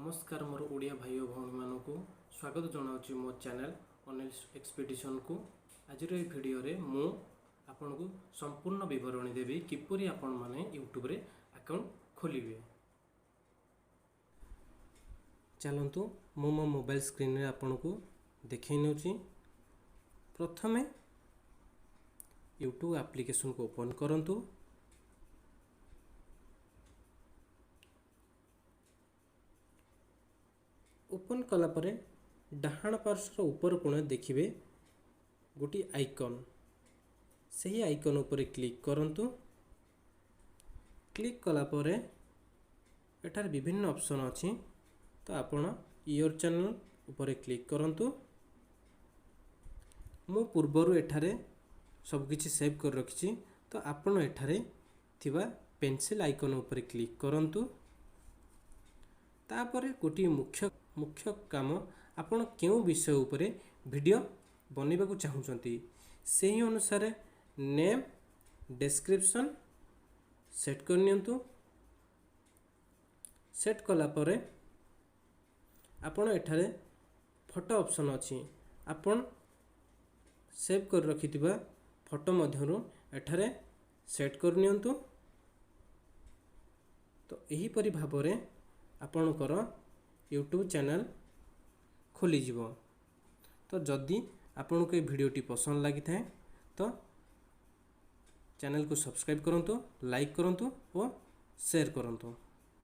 नमस्कार मोर ओडिया भाई और भौणी मानक स्वागत जनावि मो चैनल अनिल एक्सपेडिशन को। आज भिडियो रे मु आपन को संपूर्ण विवरणी देवी किपरि आपण माने यूट्यूब रे अकाउंट खोलिबे। चलंतु मो मोबाइल स्क्रीन रे आपण को देखै नउची। प्रथमे यूट्यूब एप्लिकेशन को ओपन करंतु। ओपन कला परे डाहाण पार्श्वर ऊपर कोणे देखिबे गोटी आइकन, सही आइकन ऊपर क्लिक करंतु। क्लिक कला परे एठार विभिन्न ऑप्शन अछि, तो आपण योर चैनल ऊपर क्लिक करंतु। मु पूर्वरु एठारे सब किछि सेव कर रखिछि, तो आपण एठारे थिबा पेंसिल आइकन ऊपर क्लिक करंतु। तापरे गोटी मुख्य काम आपण केउ विषय उपरे वीडियो बनेबा को चाहुचंती सेही अनुसार नेम डिस्क्रिप्शन सेट करनियंतु। सेट कला परे आपण एठारे फोटो ऑप्शन अछि, आपण सेव कर रखिथिबा फोटो मध्यरु एठारे सेट करनियंतु। तो एही परि भाबरे आपणकर यूट्यूब चैनल खोली जीवो। तो जदि आपन को वीडियोटी पसंद लगी थाए तो चैनल को सब्सक्राइब करंतु, लाइक करंतु और शेयर करंतु।